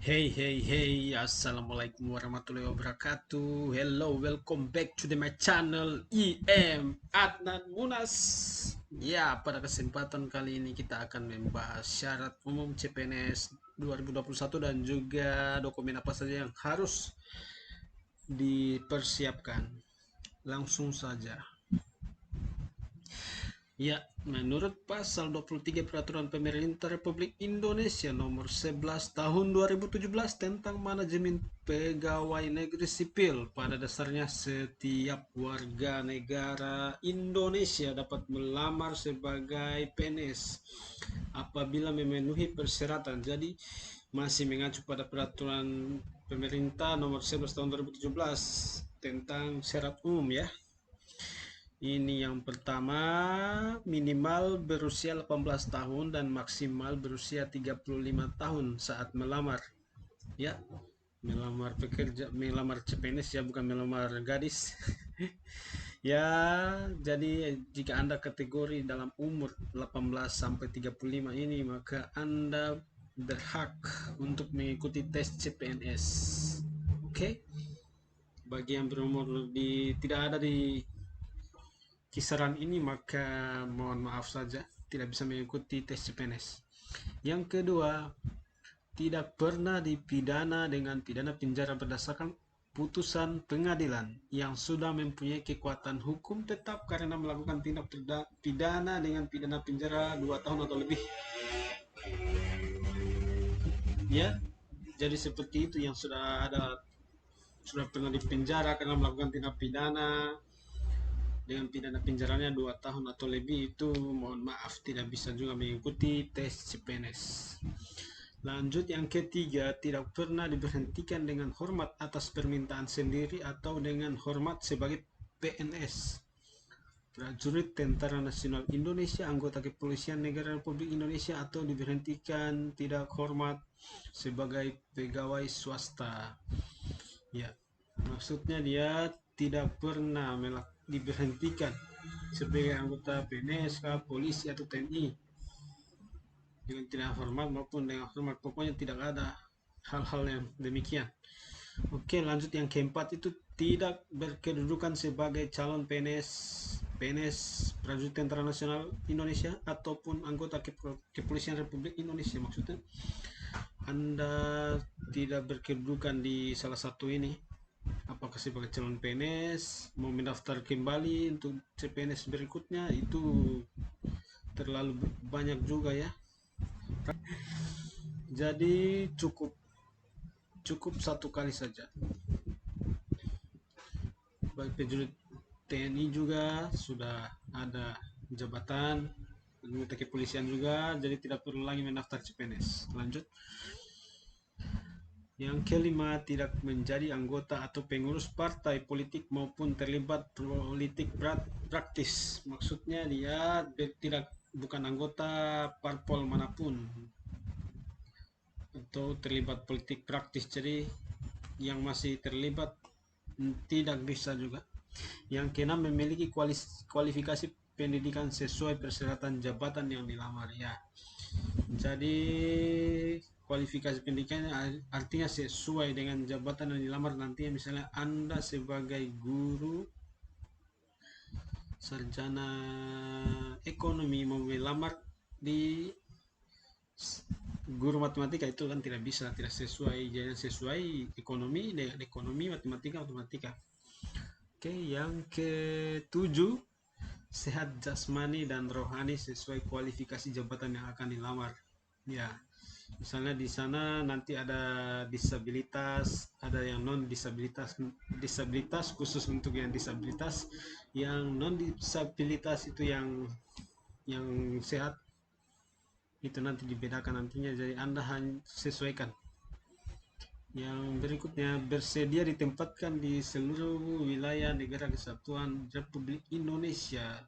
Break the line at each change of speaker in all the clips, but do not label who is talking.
Hey, hey, hey, Assalamualaikum warahmatullahi wabarakatuh. Hello, welcome back to my channel IM Adnan Munas. Ya, pada kesempatan kali ini kita akan membahas syarat umum CPNS 2021 dan juga dokumen apa saja yang harus dipersiapkan. Langsung saja. Ya, menurut pasal 23 Peraturan Pemerintah Republik Indonesia Nomor 11 Tahun 2017 tentang manajemen pegawai negeri sipil, pada dasarnya setiap warga negara Indonesia dapat melamar sebagai PNS apabila memenuhi persyaratan. Jadi masih mengacu pada Peraturan Pemerintah Nomor 11 Tahun 2017 tentang syarat umum ya. Ini yang pertama, minimal berusia 18 tahun dan maksimal berusia 35 tahun saat melamar. Ya, melamar pekerja, melamar CPNS ya, bukan melamar gadis. Ya, jadi jika Anda kategori dalam umur 18 sampai 35 ini, maka Anda berhak untuk mengikuti tes CPNS. Oke? Bagi yang berumur tidak ada di kisaran ini, maka mohon maaf saja tidak bisa mengikuti tes CPNS. Yang kedua, tidak pernah dipidana dengan pidana penjara berdasarkan putusan pengadilan yang sudah mempunyai kekuatan hukum tetap karena melakukan tindak pidana dengan pidana penjara 2 tahun atau lebih. Ya, jadi seperti itu yang sudah pernah dipenjara karena melakukan tindak pidana dengan pidana penjaranya 2 tahun atau lebih, itu mohon maaf tidak bisa juga mengikuti tes CPNS. Lanjut yang ketiga, tidak pernah diberhentikan dengan hormat atas permintaan sendiri atau dengan hormat sebagai PNS, prajurit Tentara Nasional Indonesia, anggota Kepolisian Negara Republik Indonesia, atau diberhentikan tidak hormat sebagai pegawai swasta. Ya, maksudnya dia tidak pernah diberhentikan sebagai anggota PNS, polisi atau TNI dengan tidak hormat maupun dengan hormat, pokoknya tidak ada hal-hal yang demikian. Oke, lanjut yang keempat, itu tidak berkedudukan sebagai calon PNS prajurit Tentara Nasional Indonesia ataupun anggota Kepolisian Republik Indonesia. Maksudnya Anda tidak berkedudukan di salah satu ini, apakah sebagai calon PNS, mau mendaftar kembali untuk CPNS berikutnya, itu terlalu banyak juga ya. Jadi cukup satu kali saja. Bagi prajurit TNI juga sudah ada jabatan, anggota kepolisian juga, jadi tidak perlu lagi mendaftar CPNS. Lanjut. Yang kelima, tidak menjadi anggota atau pengurus partai politik maupun terlibat politik praktis. Maksudnya dia tidak, bukan anggota parpol manapun atau terlibat politik praktis. Jadi yang masih terlibat tidak bisa juga. Yang keenam, memiliki kualifikasi pendidikan sesuai persyaratan jabatan yang dilamar ya. Jadi kualifikasi pendidikannya artinya sesuai dengan jabatan yang dilamar nantinya. Misalnya Anda sebagai guru sarjana ekonomi mau melamar di guru matematika, itu kan tidak bisa, tidak sesuai. Jadi sesuai ekonomi dengan ekonomi, matematika matematika. Oke, yang ketujuh, sehat jasmani dan rohani sesuai kualifikasi jabatan yang akan dilamar. Ya, misalnya di sana nanti ada disabilitas, ada yang non disabilitas, disabilitas khusus untuk yang disabilitas, yang non disabilitas itu yang sehat, itu nanti dibedakan nantinya, jadi Anda hanya sesuaikan. Yang berikutnya, bersedia ditempatkan di seluruh wilayah negara kesatuan Republik Indonesia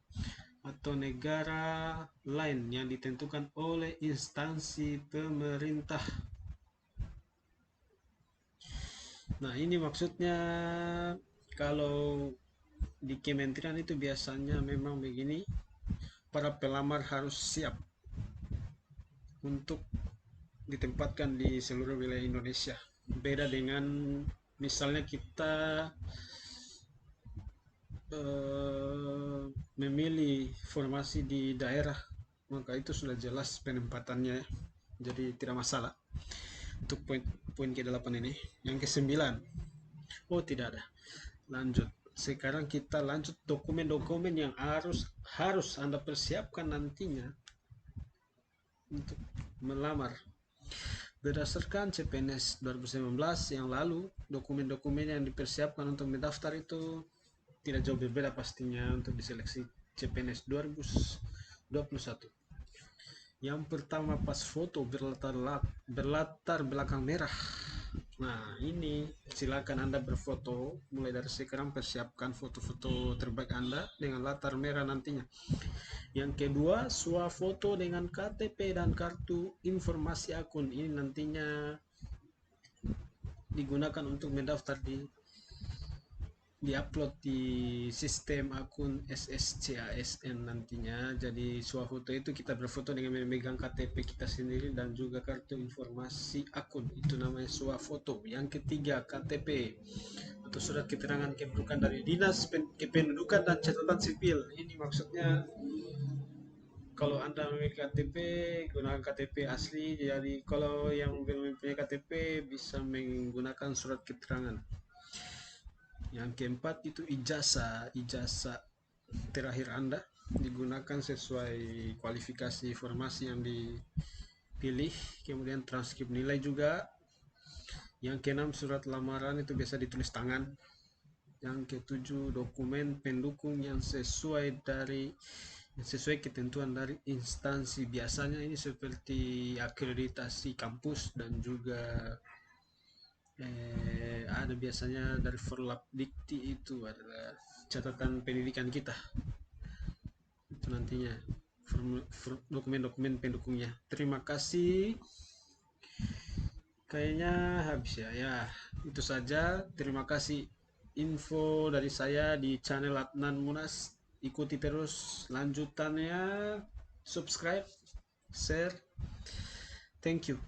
atau negara lain yang ditentukan oleh instansi pemerintah. Nah, ini maksudnya kalau di kementerian itu biasanya memang begini, para pelamar harus siap untuk ditempatkan di seluruh wilayah Indonesia. Beda dengan misalnya kita memilih formasi di daerah, maka itu sudah jelas penempatannya, jadi tidak masalah. Untuk poin ke-8 ini. Yang ke-9, oh tidak ada. Lanjut. Sekarang kita lanjut dokumen-dokumen yang harus Anda persiapkan nantinya untuk melamar. Berdasarkan CPNS 2019 yang lalu, dokumen-dokumen yang dipersiapkan untuk mendaftar itu tidak jauh berbeda pastinya untuk diseleksi CPNS 2021. Yang pertama, pas foto berlatar belakang merah. Nah, ini silakan Anda berfoto. Mulai dari sekarang persiapkan foto-foto terbaik Anda dengan latar merah nantinya. Yang kedua, swafoto dengan KTP dan kartu informasi akun. Ini nantinya digunakan untuk mendaftar diupload di sistem akun SSCASN nantinya. Jadi swafoto itu kita berfoto dengan memegang KTP kita sendiri dan juga kartu informasi akun. Itu namanya swafoto. Yang ketiga, KTP atau surat keterangan kependudukan dari Dinas Kependudukan dan Catatan Sipil. Ini maksudnya kalau Anda memiliki KTP, gunakan KTP asli. Jadi kalau yang belum mempunyai KTP bisa menggunakan surat keterangan. Yang keempat itu ijazah terakhir Anda digunakan sesuai kualifikasi formasi yang dipilih, kemudian transkrip nilai juga. Yang keenam, surat lamaran itu biasa ditulis tangan. Yang ketujuh, dokumen pendukung yang sesuai ketentuan dari instansi. Biasanya ini seperti akreditasi kampus dan juga ada biasanya dari Forlap Dikti, itu adalah catatan pendidikan kita. Itu nantinya dokumen-dokumen pendukungnya. Terima kasih. Kayaknya habis ya. Ya, itu saja. Terima kasih info dari saya di channel Adnan Munas. Ikuti terus lanjutannya. Subscribe, share. Thank you.